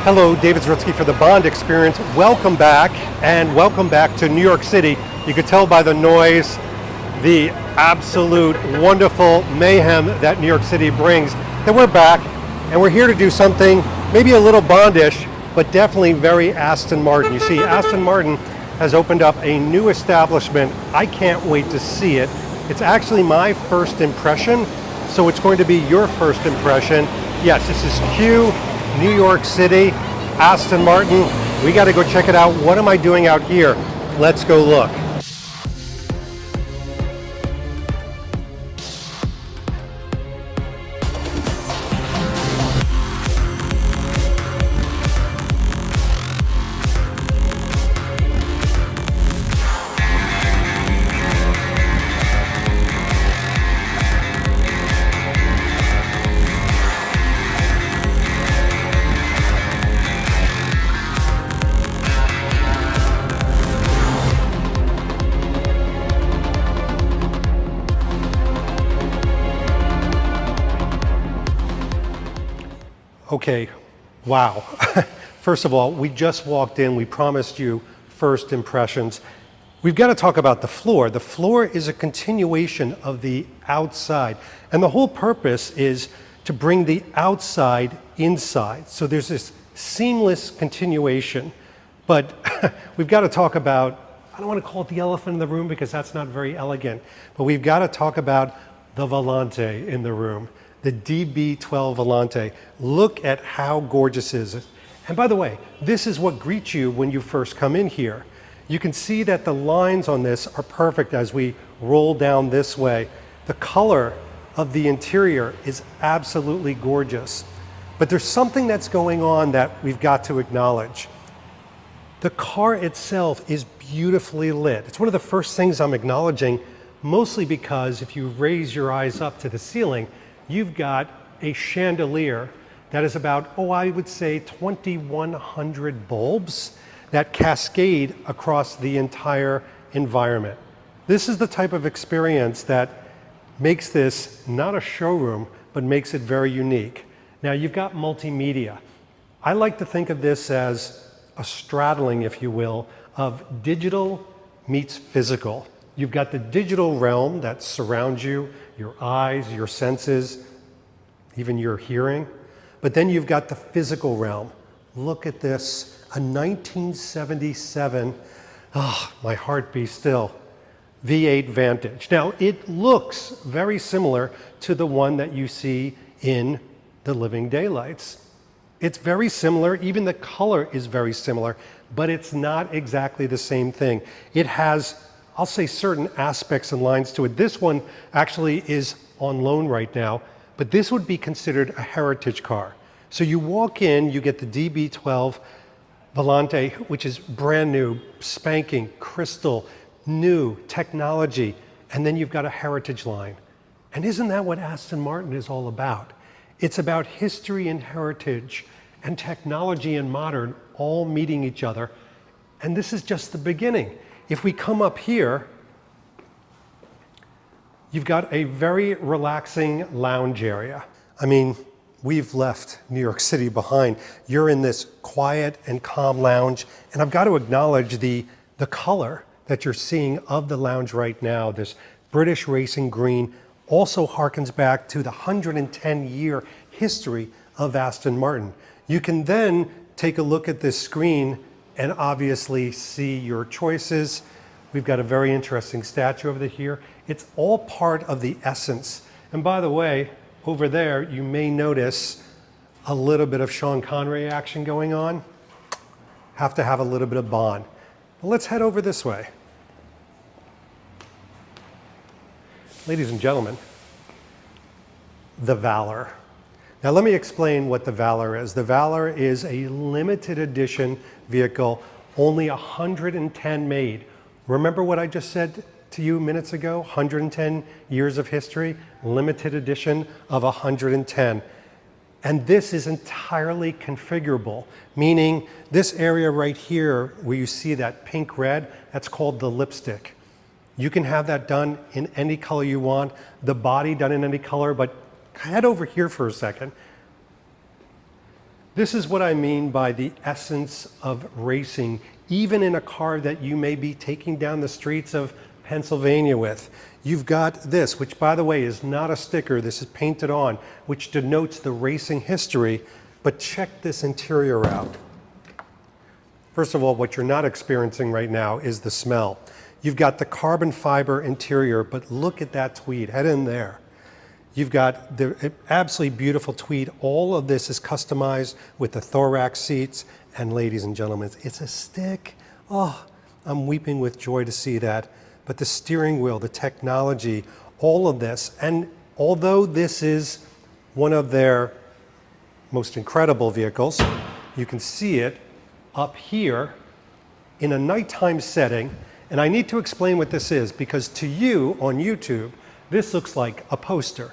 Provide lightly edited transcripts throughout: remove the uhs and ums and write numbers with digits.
Hello, David Zrutsky for the Bond Experience. Welcome back, and welcome back to New York City. You could tell by the noise, the absolute wonderful mayhem that New York City brings, that we're back, and we're here to do something maybe a little Bondish, but definitely very Aston Martin. You see, Aston Martin has opened up a new establishment. I can't wait to see it. It's actually my first impression, so it's going to be your first impression. Yes, this is Q, New York City, Aston Martin. We got to go check it out. What am I doing out here? Let's go look. Okay, wow. First of all, we just walked in. We promised you first impressions. We've got to talk about the floor. The floor is a continuation of the outside. And the whole purpose is to bring the outside inside. So there's this seamless continuation. But we've got to talk about, I don't want to call it the elephant in the room because that's not very elegant, but we've got to talk about the Volante in the room. The DB12 Volante. Look at how gorgeous it is. And by the way, this is what greets you when you first come in here. You can see that the lines on this are perfect as we roll down this way. The color of the interior is absolutely gorgeous. But there's something that's going on that we've got to acknowledge. The car itself is beautifully lit. It's one of the first things I'm acknowledging, mostly because if you raise your eyes up to the ceiling, you've got a chandelier that is about, I would say 2,100 bulbs that cascade across the entire environment. This is the type of experience that makes this not a showroom, but makes it very unique. Now you've got multimedia. I like to think of this as a straddling, if you will, of digital meets physical. You've got the digital realm that surrounds you, your eyes, your senses, even your hearing. But then you've got the physical realm. Look at this, a 1977, my heart beats still, V8 Vantage. Now it looks very similar to the one that you see in the Living Daylights. It's very similar, even the color is very similar, but it's not exactly the same thing. It has, I'll say, certain aspects and lines to it. This one actually is on loan right now, but this would be considered a heritage car. So you walk in, you get the DB12 Volante, which is brand new, spanking, crystal, new technology, and then you've got a heritage line. And isn't that what Aston Martin is all about? It's about history and heritage and technology and modern all meeting each other. And this is just the beginning. If we come up here, you've got a very relaxing lounge area. I mean, we've left New York City behind. You're in this quiet and calm lounge, and I've got to acknowledge the color that you're seeing of the lounge right now. This British racing green also harkens back to the 110-year history of Aston Martin. You can then take a look at this screen and obviously see your choices. We've got a very interesting statue over here. It's all part of the essence. And by the way, over there, you may notice a little bit of Sean Connery action going on. Have to have a little bit of Bond. But let's head over this way. Ladies and gentlemen, the Valor. Now let me explain what the Valor is. The Valor is a limited edition vehicle, only 110 made. Remember what I just said to you minutes ago? 110 years of history, limited edition of 110. And this is entirely configurable, meaning this area right here where you see that pink red, that's called the lipstick. You can have that done in any color you want, the body done in any color, but head over here for a second. This is what I mean by the essence of racing, even in a car that you may be taking down the streets of Pennsylvania with. You've got this, which by the way is not a sticker, this is painted on, which denotes the racing history, but check this interior out. First of all, what you're not experiencing right now is the smell. You've got the carbon fiber interior, but look at that tweed, head in there. You've got the absolutely beautiful tweed. All of this is customized with the thorax seats. And ladies and gentlemen, it's a stick. Oh, I'm weeping with joy to see that. But the steering wheel, the technology, all of this. And although this is one of their most incredible vehicles, you can see it up here in a nighttime setting. And I need to explain what this is because to you on YouTube, this looks like a poster.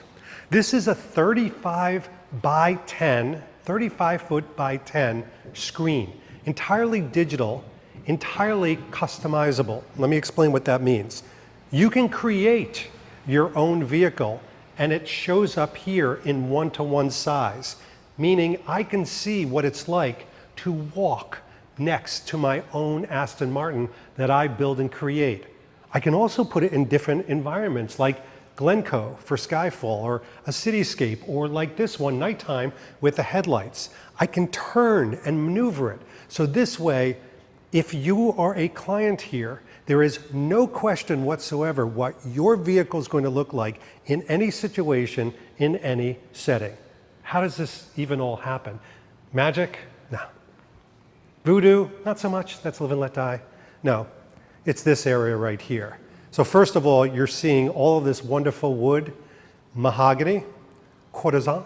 This is a 35 by 10, 35 foot by 10 screen, entirely digital, entirely customizable. Let me explain what that means. You can create your own vehicle and it shows up here in 1-to-1 size, meaning I can see what it's like to walk next to my own Aston Martin that I build and create. I can also put it in different environments like Glencoe for Skyfall, or a cityscape, or like this one, nighttime with the headlights. I can turn and maneuver it. So this way, if you are a client here, there is no question whatsoever what your vehicle is going to look like in any situation, in any setting. How does this even all happen? Magic? No. Voodoo? Not so much. That's live and let die. No, it's this area right here. So first of all, you're seeing all of this wonderful wood, mahogany, courtesan,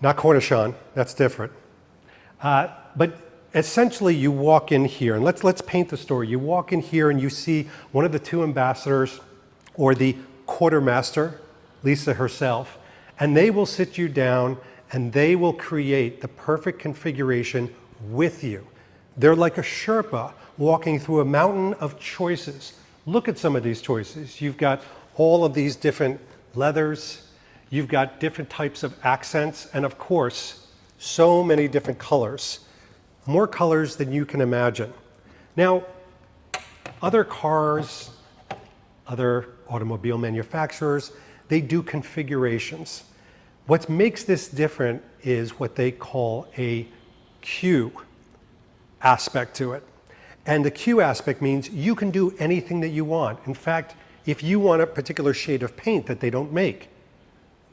not cornichon, that's different. But essentially you walk in here, and let's paint the story. You walk in here and you see one of the two ambassadors or the quartermaster, Lisa herself, and they will sit you down and they will create the perfect configuration with you. They're like a Sherpa walking through a mountain of choices. Look at some of these choices. You've got all of these different leathers, you've got different types of accents, and of course, so many different colors. More colors than you can imagine. Now, other cars, other automobile manufacturers, they do configurations. What makes this different is what they call a Q aspect to it. And the Q aspect means you can do anything that you want. In fact, if you want a particular shade of paint that they don't make,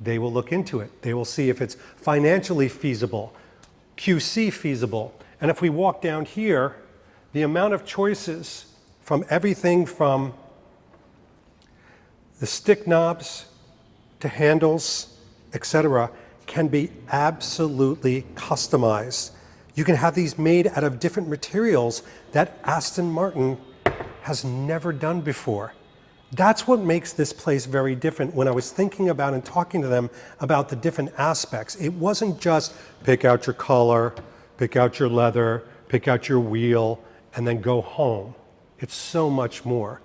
they will look into it. They will see if it's financially feasible, QC feasible. And if we walk down here, the amount of choices from everything from the stick knobs to handles, etc., can be absolutely customized. You can have these made out of different materials that Aston Martin has never done before. That's what makes this place very different. When I was thinking about and talking to them about the different aspects, it wasn't just pick out your color, pick out your leather, pick out your wheel, and then go home. It's so much more.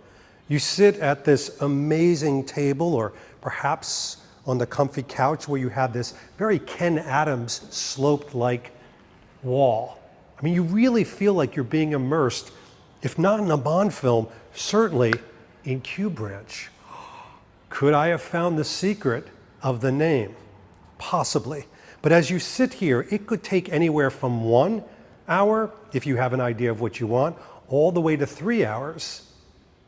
You sit at this amazing table, or perhaps on the comfy couch where you have this very Ken Adams sloped like wall. I mean, you really feel like you're being immersed, if not in a Bond film, certainly in Q Branch. Could I have found the secret of the name? Possibly. But as you sit here, it could take anywhere from 1 hour, if you have an idea of what you want, all the way to 3 hours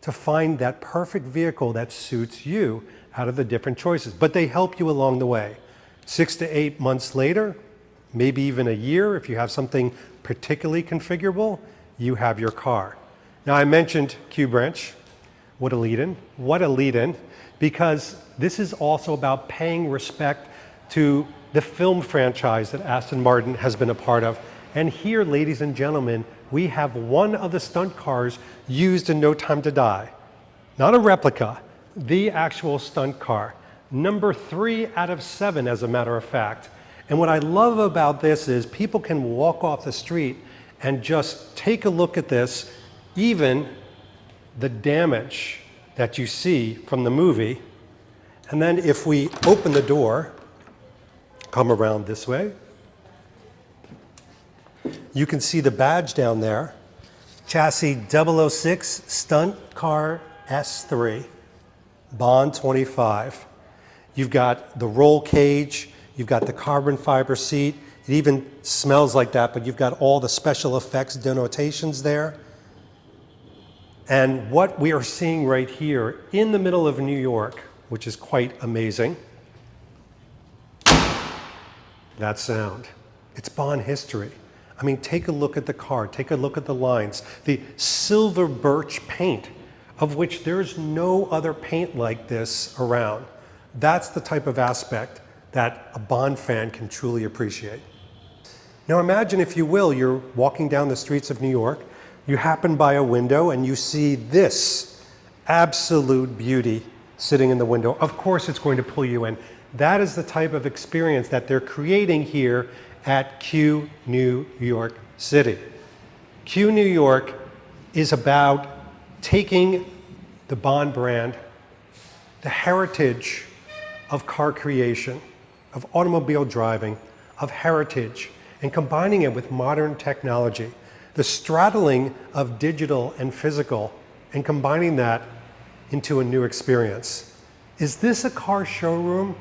to find that perfect vehicle that suits you out of the different choices. But they help you along the way. 6 to 8 months later, maybe even a year, if you have something particularly configurable, you have your car. Now, I mentioned Q Branch. What a lead-in. What a lead-in, because this is also about paying respect to the film franchise that Aston Martin has been a part of. And here, ladies and gentlemen, we have one of the stunt cars used in No Time to Die. Not a replica, the actual stunt car. Number 3 out of 7, as a matter of fact. And what I love about this is people can walk off the street and just take a look at this, even the damage that you see from the movie. And then if we open the door, come around this way, You can see the badge down there. Chassis 006 Stunt Car S3, Bond 25. You've got the roll cage, you've got the carbon fiber seat. It even smells like that, but you've got all the special effects denotations there. And what we are seeing right here in the middle of New York, which is quite amazing, that sound. It's Bond history. I mean, take a look at the car, take a look at the lines, the silver birch paint, of which there's no other paint like this around. That's the type of aspect that a Bond fan can truly appreciate. Now imagine, if you will, you're walking down the streets of New York, you happen by a window and you see this absolute beauty sitting in the window. Of course it's going to pull you in. That is the type of experience that they're creating here at Q New York City. Q New York is about taking the Bond brand, the heritage of car creation, of automobile driving, of heritage, and combining it with modern technology, the straddling of digital and physical, and combining that into a new experience. Is this a car showroom?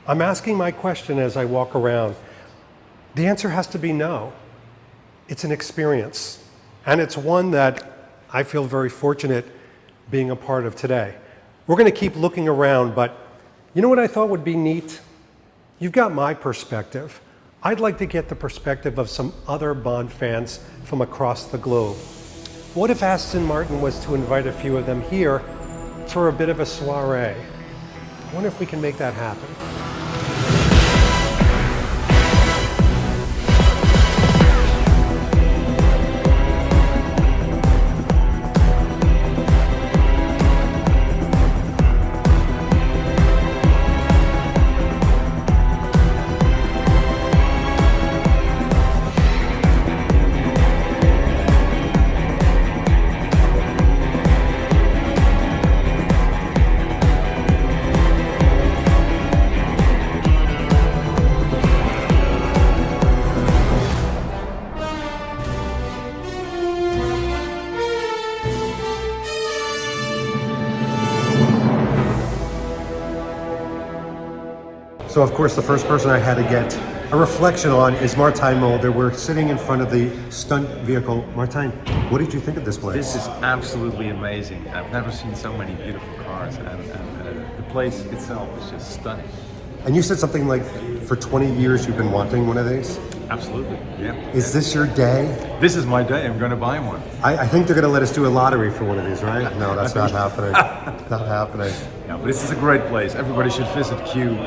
I'm asking my question as I walk around. The answer has to be no. It's an experience, and it's one that I feel very fortunate being a part of today. We're going to keep looking around, but you know what I thought would be neat? You've got my perspective. I'd like to get the perspective of some other Bond fans from across the globe. What if Aston Martin was to invite a few of them here for a bit of a soiree? I wonder if we can make that happen. So of course the first person I had to get a reflection on is Martijn Mulder. We're sitting in front of the stunt vehicle. Martijn, what did you think of this place? This is absolutely amazing. I've never seen so many beautiful cars, and the place itself is just stunning. And you said something like, for 20 years you've been wanting one of these? Absolutely, yeah. Is this your day? This is my day. I'm going to buy one. I think they're going to let us do a lottery for one of these, right? No, that's not happening. Not happening. Yeah, but this is a great place. Everybody should visit Q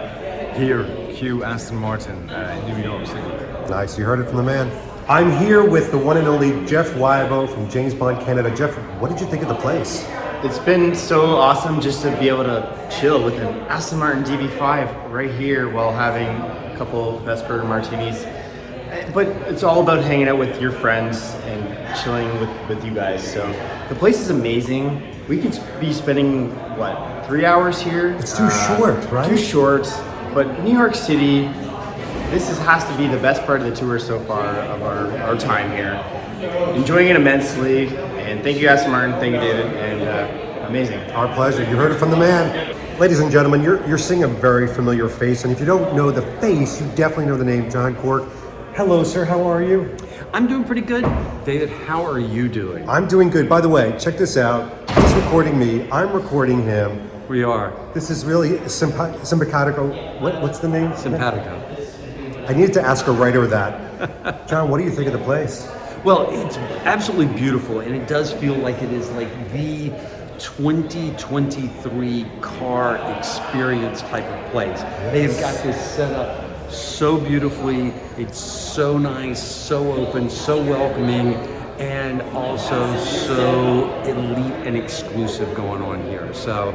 here, Q Aston Martin in New York City. Nice, you heard it from the man. I'm here with the one and only Jeff Wybo from James Bond Canada. Jeff, what did you think of the place? It's been so awesome just to be able to chill with an Aston Martin DB5 right here while having a couple Vesper martinis. But it's all about hanging out with your friends and chilling with you guys. So the place is amazing. We could be spending, 3 hours here? It's too short, right? Too short. But New York City, has to be the best part of the tour so far of our time here. Enjoying it immensely, and thank you Aston Martin, thank you David, and amazing. Our pleasure, you heard it from the man. Ladies and gentlemen, you're seeing a very familiar face, and if you don't know the face, you definitely know the name John Cork. Hello sir, how are you? I'm doing pretty good. David, how are you doing? I'm doing good. By the way, check this out. He's recording me, I'm recording him. We are. This is really simpatico. What's the name? Simpatico. I needed to ask a writer that. John, what do you think of the place? Well, it's absolutely beautiful, and it does feel like it is like the 2023 car experience type of place. They've got this set up so beautifully. It's so nice, so open, so welcoming, and also so elite and exclusive going on here. So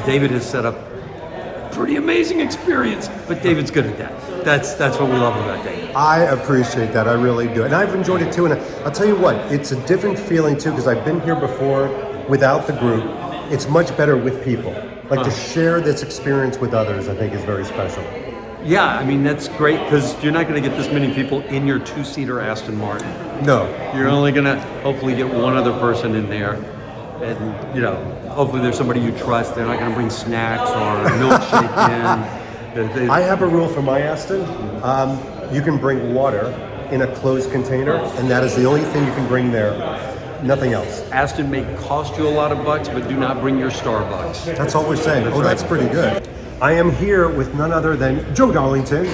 David has set up a pretty amazing experience, but David's good at that. That's what we love about David. I appreciate that, I really do. And I've enjoyed it too, and I'll tell you what, it's a different feeling too, because I've been here before without the group. It's much better with people. Like to share this experience with others, I think is very special. Yeah, I mean, that's great because you're not going to get this many people in your two-seater Aston Martin. No. You're only going to hopefully get one other person in there. And, you know, hopefully there's somebody you trust. They're not going to bring snacks or milkshake in. I have a rule for my Aston. You can bring water in a closed container, and that is the only thing you can bring there. Nothing else. Aston may cost you a lot of bucks, but do not bring your Starbucks. That's all we're saying. That's pretty good. I am here with none other than Joe Darlington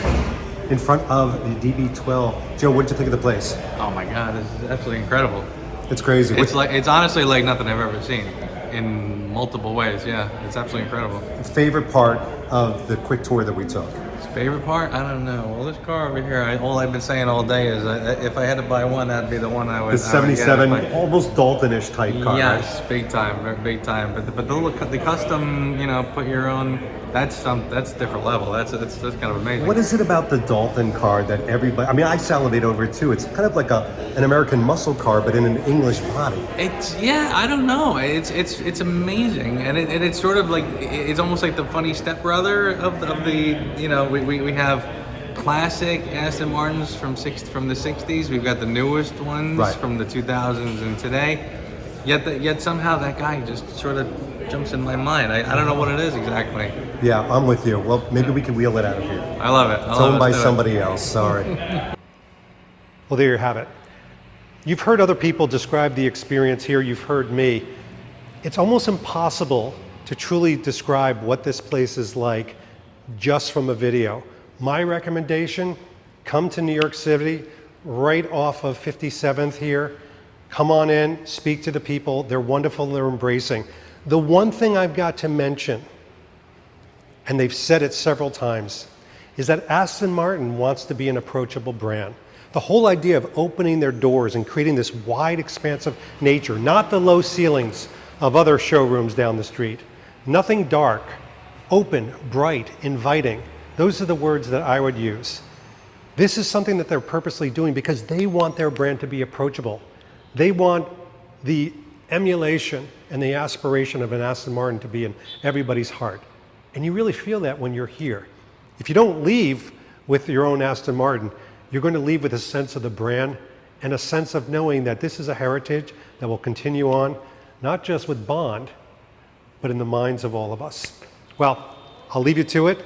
in front of the DB12. Joe, what did you think of the place? Oh my God, this is absolutely incredible. It's crazy. It's honestly like nothing I've ever seen in multiple ways. Yeah, it's absolutely incredible. Favorite part of the quick tour that we took? Favorite part? I don't know. Well, this car over here, all I've been saying all day is if I had to buy one, that'd be the one I would. The 77, almost Daltonish type car. Yes, right? Big time, big time. But the custom, put your own. That's different level. That's kind of amazing. What is it about the Dalton car that everybody? I mean, I salivate over it too. It's kind of like an American muscle car, but in an English body. I don't know. It's amazing, and it's sort of like it's almost like the funny stepbrother of the we have classic Aston Martins from the 60s. We've got the newest ones from the 2000s and today. Yet somehow that guy just sort of jumps in my mind. I don't know what it is exactly. Yeah, I'm with you. Well, maybe we can wheel it out of here. I love it. It's owned by somebody else. Sorry. Well, there you have it. You've heard other people describe the experience here. You've heard me. It's almost impossible to truly describe what this place is like just from a video. My recommendation, come to New York City, right off of 57th here. Come on in, speak to the people. They're wonderful, they're embracing. The one thing I've got to mention, and they've said it several times, is that Aston Martin wants to be an approachable brand. The whole idea of opening their doors and creating this wide, expansive nature, not the low ceilings of other showrooms down the street. Nothing dark, open, bright, inviting. Those are the words that I would use. This is something that they're purposely doing because they want their brand to be approachable. They want the emulation and the aspiration of an Aston Martin to be in everybody's heart. And you really feel that when you're here. If you don't leave with your own Aston Martin, you're going to leave with a sense of the brand and a sense of knowing that this is a heritage that will continue on, not just with Bond, but in the minds of all of us. Well, I'll leave you to it.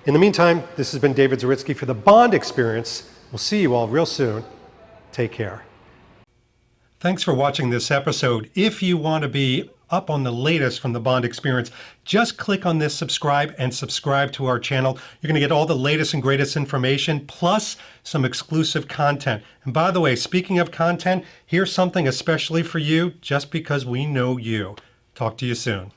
In the meantime, this has been David Zaritsky for the Bond Experience. We'll see you all real soon. Take care. Thanks for watching this episode. If you want to be up on the latest from the Bond Experience, just click on this subscribe and subscribe to our channel. You're going to get all the latest and greatest information, plus some exclusive content. And by the way, speaking of content, here's something especially for you, just because we know you. Talk to you soon.